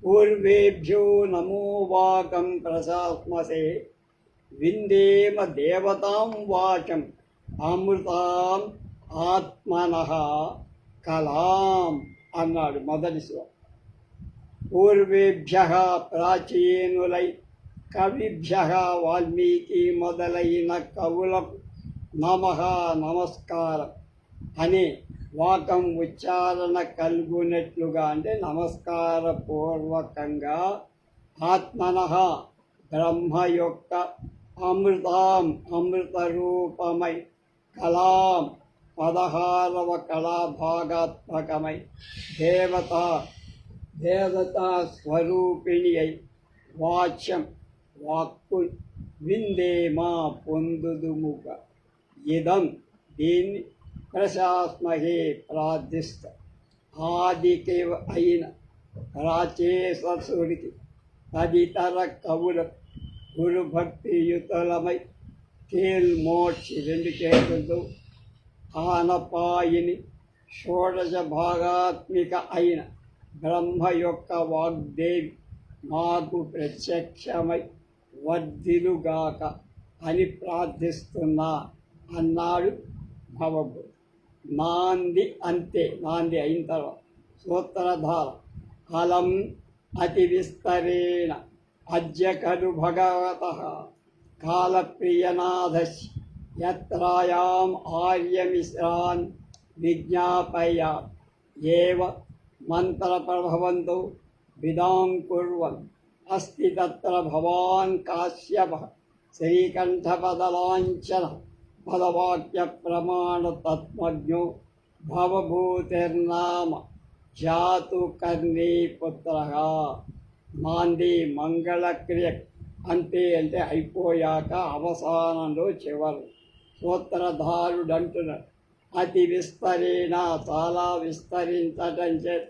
పూర్వేభ్యో నమో వాకం ప్రశాస్మసే విందేమ దేవతాం వాచం అమృతాం ఆత్మనః కలాం అన్నాడు మొదటి శ్లోకం. పూర్వేభ్యః ప్రాచీనులై కవిభ్యః వాల్మీకి మొదలైన కవులకు నమః నమస్కారం అనే వాకం ఉచ్చారణ కలుగునట్లుగా, అంటే నమస్కార పూర్వకంగా ఆత్మనః బ్రహ్మ యొక్క అమృతాం అమృత రూపమై కలాం 16వ కళాభాగాత్మకమై దేవతా స్వరూపిణి అయి వాచ్యం వాక్కు విందేమా పొందుదుముక. ఇదం దీన్ని ప్రశాస్మహే ప్రార్థిస్త ఆదికి అయిన రాచేసుడికి తదితర కవులకు గురుభక్తియుతలమై కేల్మోక్షి 2 చేతులతో ఆనపాయిని షోడశ భాగాత్మిక అయిన బ్రహ్మ యొక్క వాగ్దేవి మాకు ప్రత్యక్షమై వర్ధిలుగాక అని ప్రార్థిస్తున్నా అన్నాడు భవభూతి. నాంది అంతే. నాంది అయిన తర్వాత సూత్రధార. అలం అతి విస్తరేణ అద్య ఖలు భగవతః కాలప్రియనాథస్య యత్రాయాం ఆర్యమిశ్రాన్ విజ్ఞాపయ ఏవ మంత్రప్రభవంతో విదాం కుర్వన్ అస్తి తత్ర భవాన్ కాశ్యపః శ్రీకంఠపదలాంఛన పదవాక్య ప్రమాణ తత్మజ్ఞో భవభూతిర్నామ జాతు కర్ణీ పుత్రః. నాంది మంగళక్రియ అంతే, అంటే అయిపోయాక అవసానంలో చివరు సూత్రధారుడు అంటున్నాడు. అతి విస్తరేణ చాలా విస్తరించటం చేత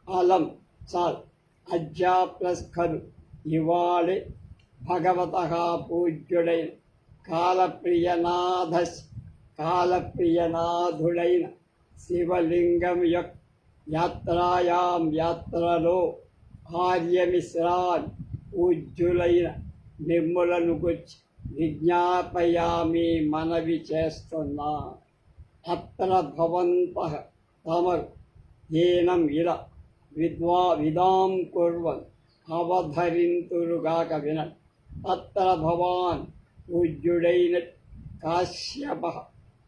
అలం చాలు అజ్జా ప్లస్ ఖలు ఇవాళే భగవత పూజ్యుడైన కాలప్రియనాథుడైన శివలింగం యొక్క యాత్రలో ఆర్యమిశ్రాన్ పూజ్యులైన మిమ్ములను గురించి విజ్ఞాపయామి మనవి చేస్తున్నా. అత్ర భవంతః తమరు ఏనం ఇలా విదాం కుర్వన్ అవధరింతురుగాక వినట్. తత్ర భవాన్ పూజ్యుడైన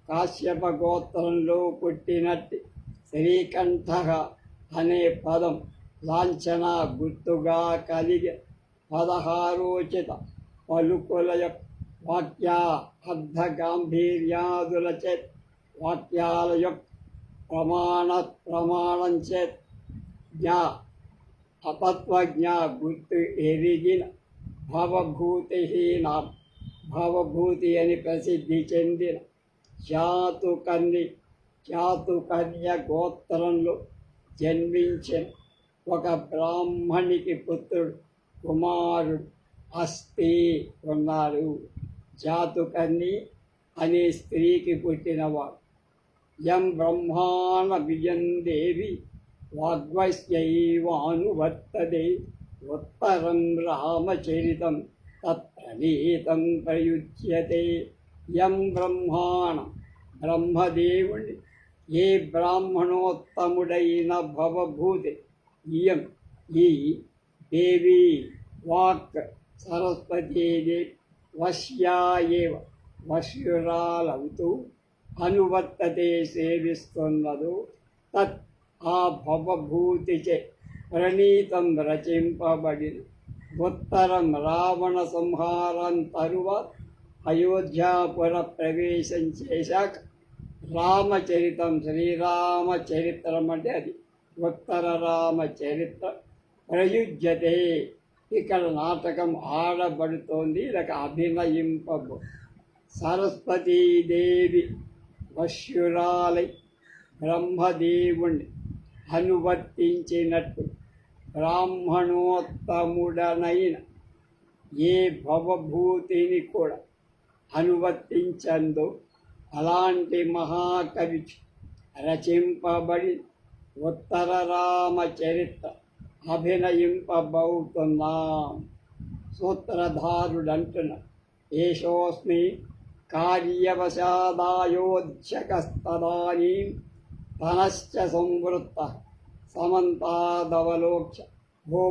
కాశ్యప గోత్రంలో పుట్టినట్టి శ్రీకంఠ అనే పదం లాంఛన గుర్తుగా కలిగి 16 పలుకుల యొక్క వాక్య గాంభీర్యాదుల చేత వాక్యాల యొక్క ప్రమాణం చేత అతత్వజ్ఞ గుర్తు ఎరిగిన భవభూతి అని ప్రసిద్ధి చెందిన చాతుకన్య గోత్రంలో జన్మించిన ఒక బ్రాహ్మణికి పుత్రుడు కుమారుడు అస్తి ఉన్నారు. చాతుకర్ణి అనే స్త్రీకి పుట్టినవాడు. యం బ్రహ్మాణ బిజం దేవి వాగ్వశ్యైవానువర్తతే ఉత్తరం రామచరితం తత్ప్రణీతం ప్రయుజ్యతే. యం బ్రహ్మదేవుని ఏ బ్రాహ్మణోత్తముడైన భవభూతి ఇయం ఈ దేవి వాక్ సరస్వతీదేవి వశ్యాయేవ వశ్యురాలవుతూ అనువర్తతే సేవిస్తున్నదో తత్ ఆ భవభూతిచే ప్రణీతం రచింపబడిన ఉత్తరం రావణ సంహారం తరువాత అయోధ్యాపుర ప్రవేశం చేశాక రామచరితం శ్రీరామచరిత్రం అంటే అది ఉత్తర రామచరిత్ర ప్రయుజ్యతే. ఇక్కడ నాటకం ఆడబడుతోంది, లేక అభినయింపబో. సరస్వతీదేవి వశ్యురాలై బ్రహ్మదేవుణ్ణి అనువర్తించినట్టు బ్రాహ్మణోత్తముడనైన ఏ భవభూతిని కూడా అనువర్తించందో అలాంటి మహాకవి రచింపబడి ఉత్తర రామచరిత్ర అభినయింపబోతున్నాం. సూత్రధారుడంటున్న ఏషోస్మి కార్యవశాదాయోధ్యకస్తదానీం తనశ్చ సంవృత్త సమంతాదవలోక్య భో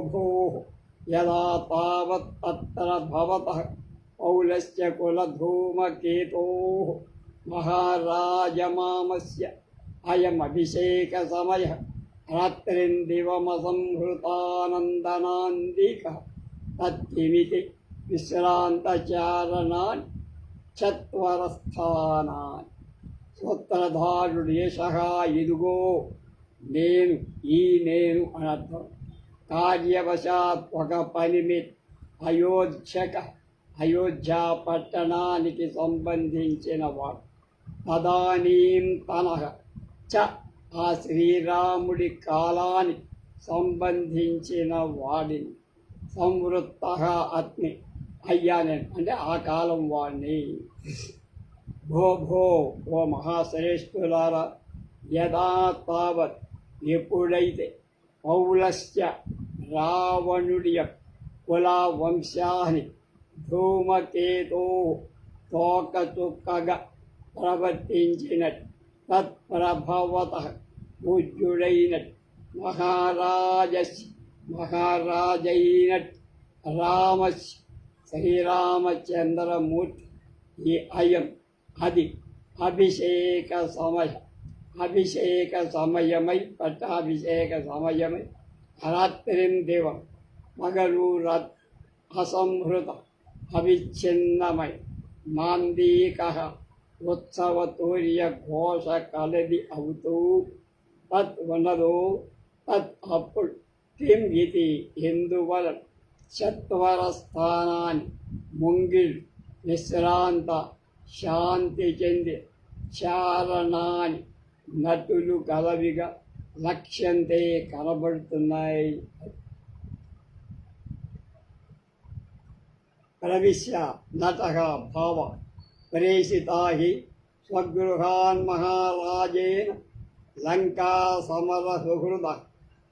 యదా తావత్ తత్ర భవతః పౌలస్య కులధూమకేతోః మహారాజమామస్య అయమభిషేక సమయః రాత్రిందివమసంహృతానందనాందికః తత్కిమితి విశ్రాంతచారణాన్ చత్వరస్థానాన్. సూత్రధారుడు ఏషః ఇదిగో నేను నేను అనర్థం. కార్యవశాత్ ఒక పనిమిత్ అయోధ్య పట్టణానికి సంబంధించిన వాడు. తదానీం తనః చ ఆ శ్రీరాముడి కాలానికి సంబంధించిన వాడిని సంవృత్త అత్మి అయ్యానని అంటే ఆ కాలం వాడిని. భో ఓ మహాశ్రేష్ఠులారా, యదా తావత్ ఎప్పుడైతే పౌలస్య రావణుడి కుల వంశాన్ని ధూమకేతో తోకచుక్కగా ప్రవర్తించినట్టు తత్ప్రభవతః పూజ్యుడైనట్టు మహారాజైనట్టు రామస్య శ్రీరామచంద్రమూర్తి ఈ అయం అది అభిషేక సమయమై పట్టాభిషేక సమయమై రాత్రిం దివం పగలు అసంహృత అవిచ్ఛిన్నమై మాందీక ఉత్సవతూర్య ఘోష కలది అవుతూ తత్ ఉన్నదో తత్ అప్పుడు కిం ఇది ఎందువలన చత్వర స్థానాన్ని ముంగిల్ విశ్రాంత శాంతి చెంది చారణాని నటులు కలవిగా లక్ష్యంతే కనబడుతున్నాయి. ప్రవిశ్య నటః భావ ప్రేషితా హి స్వగృహాన్ మహారాజేన లంకా సమర సుహృద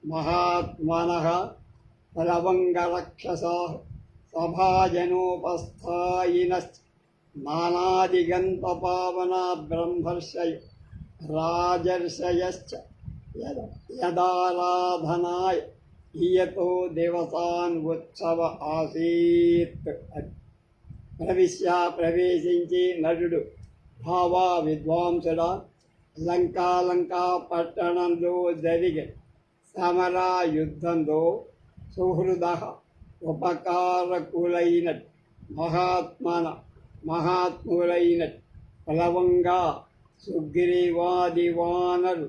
మహాత్మనః ప్లవంగరక్షసాః సభాజనోపస్థాయినశ్చ నానాదిగంతపావనా బ్రహ్మర్షయ రాజర్షయశ్చ యదారాధనాయ ఇయతో దివసాన్ ఉత్సవ ఆసీత్. ప్రవేశించి నటుడు భావా విద్వాంసుడా లంకా పట్టణంలో జరిగే సమర యుద్ధంలో సుహృద ఉపకారకులైన మహాత్ములైన ప్లవంగా సుగ్రీవాది వానరు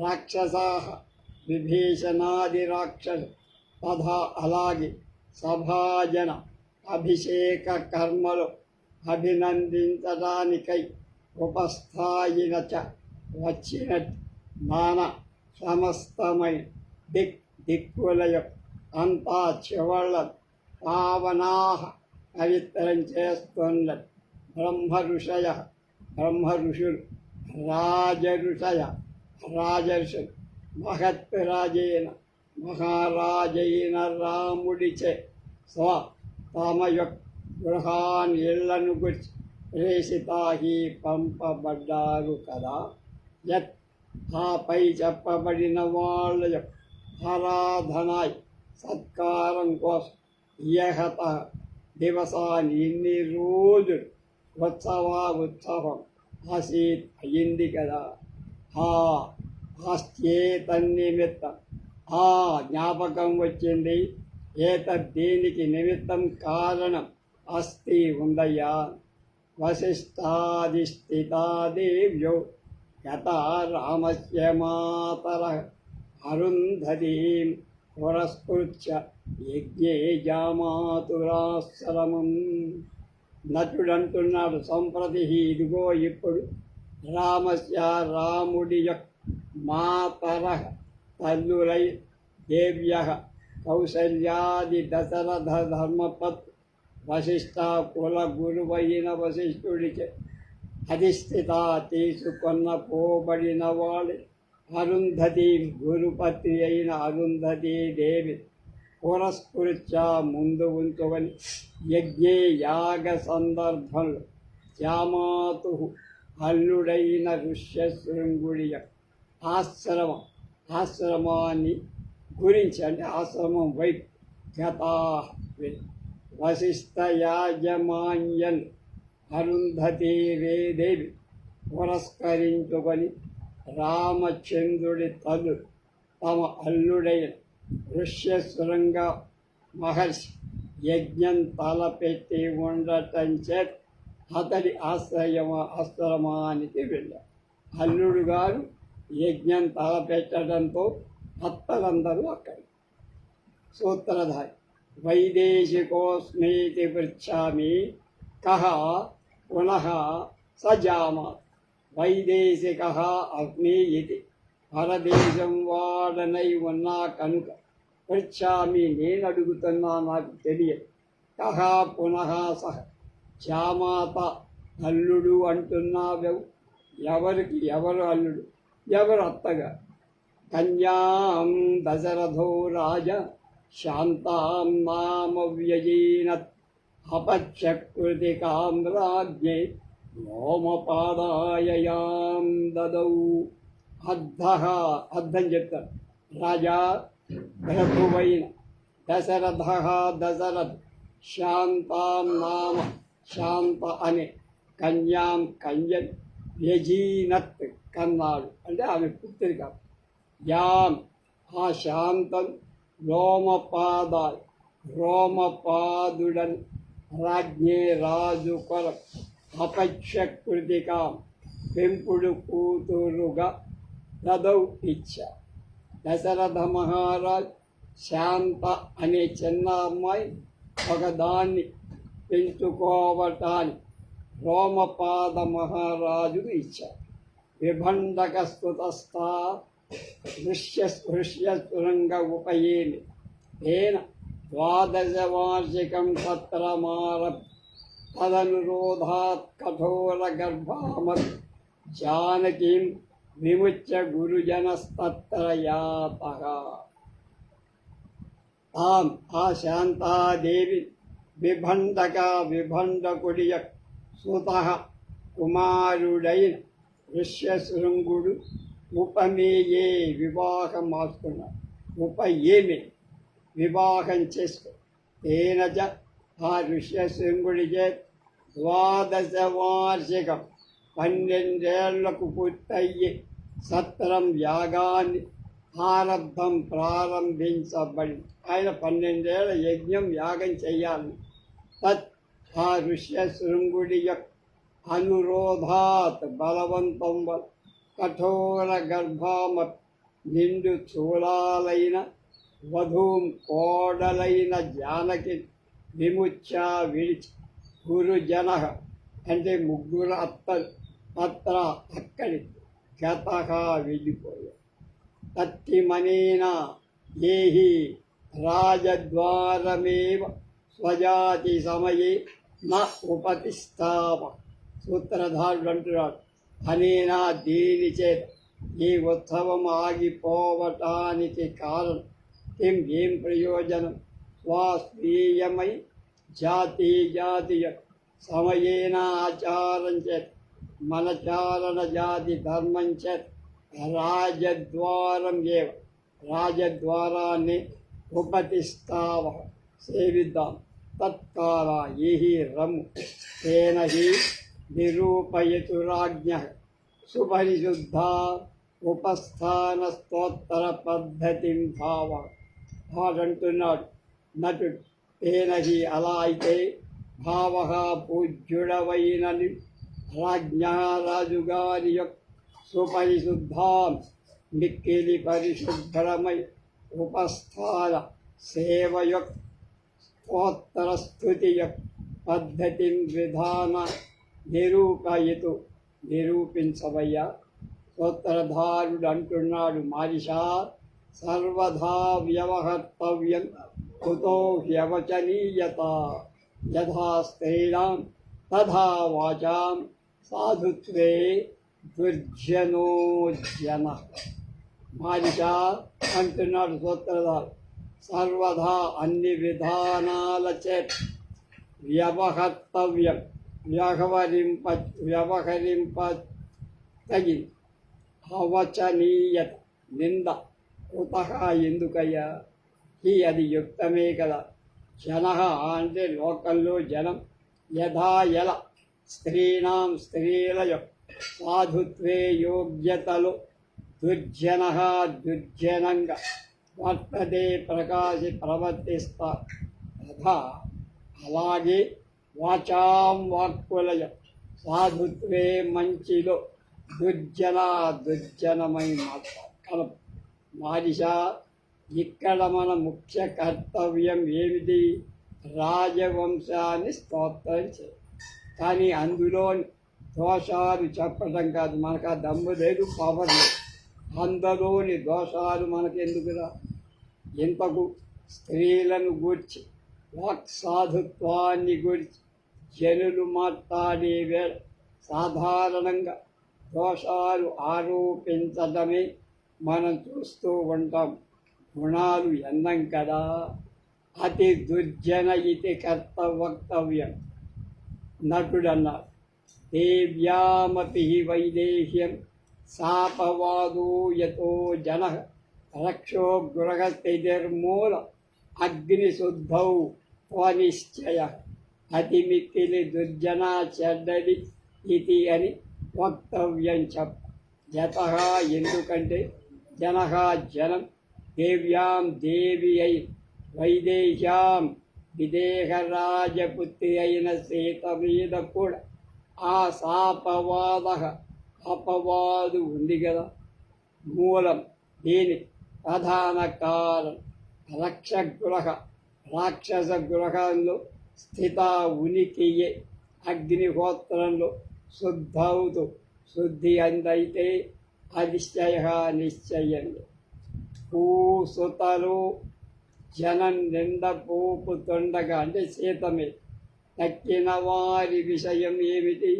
రాక్షసా విభీషణాది రాక్షసు తథా అలాగే సభాజన అభిషేక కర్మలు అభినందించడానికై ఉపస్థాయినచ వచ్చినట్టు నానా సమస్తమైన దిక్కులయ అంతా చివళ్ళ పావనా పవిత్రం చేస్తున్నట్టు బ్రహ్మఋషులు రాజర్షులు మహారాజైన రాముడిచే తమ యొక్క గృహాన్ ఇళ్లను గుర్చి ప్రేషితాహి పంపబడ్డారు కదా. యత్ ఆపై చెప్పబడిన వాళ్ళ యొక్క ఆరాధనాయ్ సత్కారం కోసం యహత దివసాన్ని ఇన్ని రోజులు ఉత్సవం ఆసీత్ అయింది కదా. ఆస్త్యేతన్నిమిత్తం జ్ఞాపకం వచ్చింది. దీనికి నిమిత్తం కారణం అస్తి ఉందయ్యా. వశిష్ఠాధిష్ఠితాదేవ్యో యథా రామస్య మాతరః అరుంధతీం పురస్కృత్య యజ్ఞే జామాతురాశ్రమం. నటుడంటున్నాడు, సంప్రతి ఇదిగో ఇప్పుడు రాముడి యొక్క మాతరః తల్లులై దేవ్యః కౌసల్యాది దశరథ ధర్మపత్ వశిష్ఠ కుల గురువైన వశిష్ఠుడిచే అధిష్ఠిత తీసుకొన్న పోబడిన వాడు అరుంధతి గురుపత్రి అయిన అరుంధతీ దేవి పురస్కృత్య ముందు ఉంచుకొని యజ్ఞే యాగ సందర్భంలో జామాతు అల్లుడైన ఋష్యశృంగుడి యొక్క ఆశ్రమాన్ని గురించి, అంటే ఆశ్రమం వైపు గతా వశిష్ఠ యాజమాన్యన్ అరుంధతీ దేవి పురస్కరించుకొని రామచంద్రుడి తల్లు తమ అల్లుడైన ఋష్యశృంగ మహర్షి యజ్ఞం తలపెట్టి ఉండటం చేత అతడి ఆశ్రమానికి వెళ్ళారు. అల్లుడు గారు యజ్ఞం తలపెట్టడంతో అత్తలందరూ అక్కడ. సూత్రధారి వైదేశికోస్మీతి పృచ్ఛామి కః పునః స జామాత్. వైదేశికః అస్మి ఇది, పరదేశం వాడనై ఉన్నా కనుక పృచ్ఛామి నేను అడుగుతున్నా, నాకు తెలియదు. కః పునః సహ జామాత అల్లుడు అంటున్నావు. ఎవరు అల్లుడు, ఎవరు అత్తగా? కన్యాం దశరథో రాజా శాంతాం నామ వ్యజీనత్ అపచకృతికాం రాజ్ఞే వ్యోమపాదాయాం దదౌ. అర్థం చెప్తారు. రాజా ప్రభువైన దశరథ శాంతాం నామ శాంత అనే కన్యన్ వ్యజీనత్ కన్నాడు, అంటే ఆమె పుత్రిక. యాం ఆ శాంతం రోమపాదుడన్ రాజ్ఞే రాజు కొర అపక్షకృతికాం పెంపుడు కూతురుగా దదౌ ఇచ్చ. దశరథ మహారాజ్ శాంత అనే చిన్న అమ్మాయి ఒకదాన్ని పెంచుకోవటానికి రోమపాద మహారాజుకు ఇచ్చారు. విభండక స్తుతస్థా ఋష్యస్పృశ్యసురంగ ఉపయేమి తేన ద్వాదశవార్షికం సత్రమారభ్య తదనురోధాత్ కఠోర గర్భామత్ జానకీం విముచ్య గురుజనస్తత్ర యాతః. తాం ఆ శాంతాదేవి విభండకుడి సుతః కుమారుడైన ఋష్యశృంగుడు ఉపమేయే వివాహమాసుకున్నాడు. ఉపయేమి వివాహం చేసుకో. తేనచ ఆ ఋష్యశృంగుడి చే 12 వార్షికం 12 పూర్తయ్యి సత్రం యాగాన్ని ప్రారంభించబడి ఆయన 12 యజ్ఞం యాగం చెయ్యాలి. తత్ ఆ ఋష్యశృంగుడి యొక్క అనురోధాత్ బలవంతం వల్ల కఠోర గర్భామ నిండు చూలాలైన వధూం కోడలైన జానకి విముచ్య విడిచి గురుజన అంటే ముగ్గురు అత్ర అక్కడి గతగా వెళ్ళిపోయారు. తత్తిమనేన ఏహి రాజద్వారమేవ స్వజాతి సమయే న ఉపతిష్టావ. సూత్రధారుడు అంటున్నాడు, అనేనా దీని చేత ఈ ఉత్సవం ఆగిపోవటానికి కారణం ఏం ప్రయోజనం? స్వాస్వీయమై జాతీయ సమయేన ఆచారం చేత మనచారణ జాతి ధర్మం చేత రాజద్వారం ఏవ రాజద్వారాన్ని ఉపతిష్టావ సేవిద్దాం. తత్కాల ఏహి రము తేన హి నిరూపయతు రాజ్ఞ సుపరిశుద్ధ ఉపస్థాన స్తోత్ర పద్ధతిం భావ. వాడంటున్నాడు నటుడు, తేనహి అలా అయితే భావ పూజ్యుడవైన రాజ్ఞ రాజుగారి యొక్క సుపరిశుద్ధాం మిక్కిలి పరిశుభ్రమై ఉపస్థాన సేవ యొక్క స్తోత్ర స్తుతి యొక్క పద్ధతి విధాన నిరూపించవయ్యా. స్తోత్రధారుడు అంటున్నాడు, మారిషా సర్వదా వ్యవహర్తవ్యం కుతో హ్యవచనీయత యథా స్త్రీణాం తథా వాచాం సాధుత్వే దుర్జనో జన. మారిషా అంటున్నాడు స్తోత్రధారు, సర్వదా అన్ని విధానాల చేత వ్యవహర్తవ్యం వ్యవహరింప తగింది. అవచనీయత నింద కుతః ఎందుకయ్యా? ఈ అది యుక్తమే కదా. జన అంటే లోకంలో జనం, యథా ఎల స్త్రీణాం స్త్రీల యొక్క సాధుత్వే యోగ్యతలు దుర్జనంగా వర్తతే ప్రవర్తిస్తారు. తథా అలాగే వాచాం వాక్కులయ సాధుత్వే మంచిలో దుర్జనమై మాట్లాడు. మాదిషా ఇక్కడ మన ముఖ్య కర్తవ్యం ఏమిటి? రాజవంశాన్ని స్తోత్రం చేయాలి. కానీ అందులోని దోషాలు చెప్పడం కాదు, మనకు ఆ దమ్ము లేదు, పవర్ లేదు. అందులోని దోషాలు మనకెందుకురా? ఇంతకు స్త్రీలను గూర్చి వాక్సాధుత్వాన్ని గురించి జనులు మాట్లాడే వేళ సాధారణంగా దోషాలు ఆరోపించడమే మనం చూస్తూ ఉంటాం. గుణాలు ఎన్నం కదా. అతి దుర్జన ఇది కర్తవ్యం. నటుడన్నారు, దేవ్యామపి వైదేహ్యం శాపవాదో యతో జన రక్షో గృహస్థితిర్మూల అగ్నిశుద్ధౌ స్వనిశ్చయ. అతి మిక్కిలి దుర్జన చెడ్డది ఇది అని వక్తవ్యం చెప్ప. జత ఎందుకంటే జనం దేవ్యాం దేవి అయి వైదేహ్యాం విదేహ రాజపుత్రి అయిన సీత మీద కూడా ఆ అపవాదు ఉంది కదా. మూలం దీని ప్రధాన కారణం రాక్షస గృహంలో స్థిత ఉనికియే. అగ్నిహోత్రంలో శుద్ధవుతూ శుద్ధి అందైతే అనిశ్చయ నిశ్చయంలో పూసుతలు జనం నిండ పోపుతుండగా అంటే సీతమే తక్కిన వారి విషయం ఏమిటి?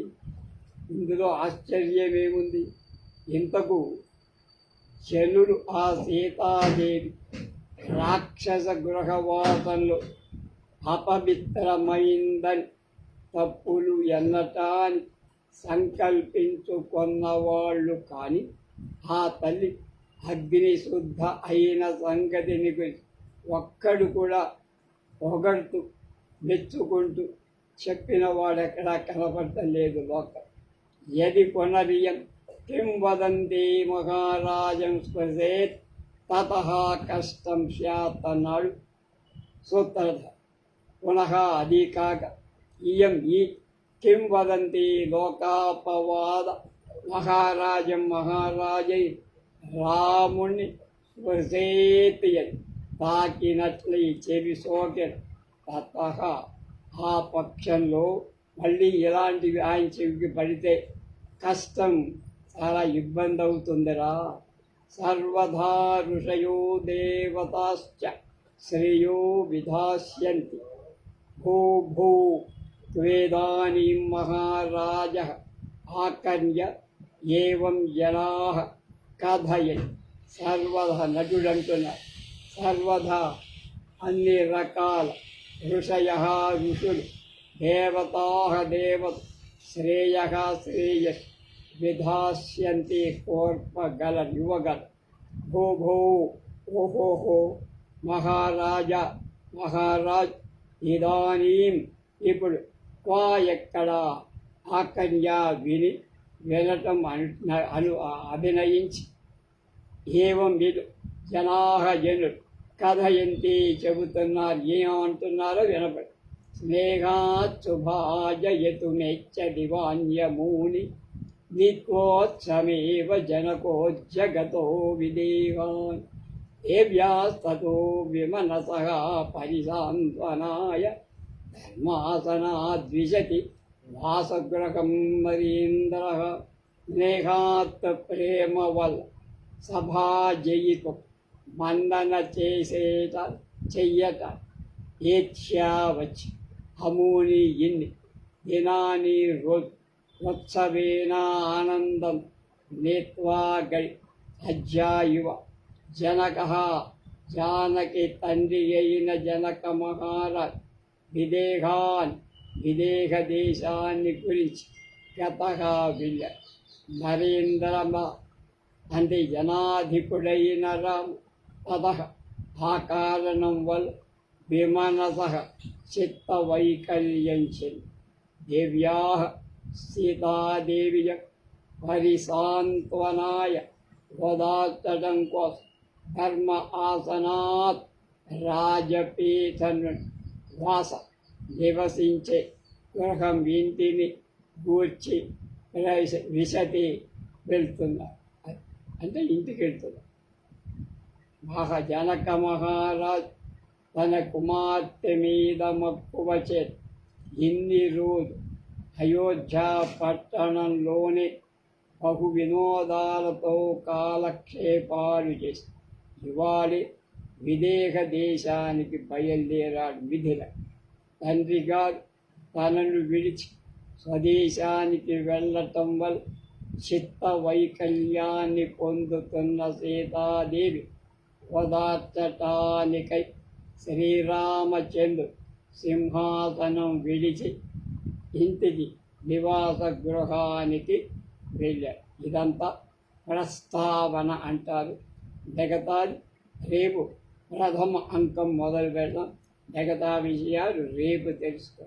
ఇందులో ఆశ్చర్యమేముంది? ఇంతకు జనుడు ఆ సీతాదేవి రాక్షస గృహవాసంలో అపవిత్రమైందని తప్పులు ఎన్నటాన్ని సంకల్పించుకున్నవాళ్ళు కానీ ఆ తల్లి అగ్నిశుద్ధ అయిన సంగతిని గురించి ఒక్కడు కూడా పొగడుతూ మెచ్చుకుంటూ చెప్పిన వాడెక్కడా కనపడలేదు లోకం. యది పునరియం కిం వదంతి మహారాజం స్పృశేత్ తతః కష్టం స్యాత్ అన్నాడు సూత్రధ. పునః అది కాక ఇయం ఈ కిం వదంతి లోకాపవాద మహారాజై రాముణ్ణి స్పృశేత్ యది తాకినట్లు చెవి సోకెను. తతః ఆ పక్షంలో మళ్ళీ ఇలాంటివి ఆయన చెవికి పడితే కష్టం, చాలా ఇబ్బంది అవుతుందిరా. సర్వదా ఋషయో దేవతాశ్చ శ్రేయో విధాస్యంతి భూ భూ త్వేదానీం మహారాజ ఆకర్ణ్య ఏవం జనాః కథయన్. సర్వదా నటుడంటున్నారు, సర్వదా అన్ని రకాల ఋషులు దేవత శ్రేయ శ్రేయస్ విధాస్యంతి కోర్పగల యువగల. భూ భూ ఓహోహో మహారాజ్ ఇదానీం ఇప్పుడు క్వా ఎక్కడ ఆకన్య వినటం అభినయించి ఏవం వీడు జనులు కథయంతి చెబుతున్నారు, ఏమంటున్నారో వినపడి. స్నేహాత్ శుభాజయతు మెచ్చ దివాన్యమూని నిత్వోత్సమేవ జనకో జగతో విదేవాన్ దేవ్యాస్తతో విమనసః పరిసాంత్వనాయ ధర్మాసనాద్విశతి వాసగృహం మరీంద్రః. స్నేహాత్ ప్రేమ వల్ల సభాజయితు మందన చెయ్యట ఏత్యావచ్చి అమూని ఇన్ని దినాని ఉత్సవేన ఆనందం నేత్వా గడి అజ్జాయువ జనక జానకి తండ్రి అయిన జనక మహారాజ్ విదేహ దేశాన్ని గురించి గతగా వెళ్ళ. నరేంద్రమ అంటే జనాధిపుడైన రాము తతః ఆ కారణం వల్ల విమనసః చిత్త వైకల్యంచెంది. దేవ్యా సీతాదేవియ పరిసాంత్వనాయ వదార్చడం కోసం ధర్మ ఆసనాత్ రాజపీఠను వాస నివసించే గృహం ఇంటిని గూర్చి విశతి వెళ్తున్నారు, అంటే ఇంటికి వెళ్తున్నారు. జనక మహారాజ్ తన కుమార్తె మీద మక్కువ చేత ఇన్ని రోజు అయోధ్య పట్టణంలోనే బహు వినోదాలతో కాలక్షేపాలు చేసి ఇవాళ విదేహ దేశానికి బయలుదేరాడు మిథిల. తండ్రి గారు తనను విడిచి స్వదేశానికి వెళ్ళటం వల్ల చిత్త వైకల్యాన్ని పొందుతున్న సీతాదేవి ఓదార్చటానికై శ్రీరామచంద్రుడు సింహాసనం విడిచి ఇంటికి నివాస గృహానికి వెళ్ళారు. ఇదంతా ప్రస్తావన అంటారు. మిగతాది రేపు ప్రథమ అంకం మొదలు పెడదాం. మిగతా విషయాలు రేపు తెలుసుకో.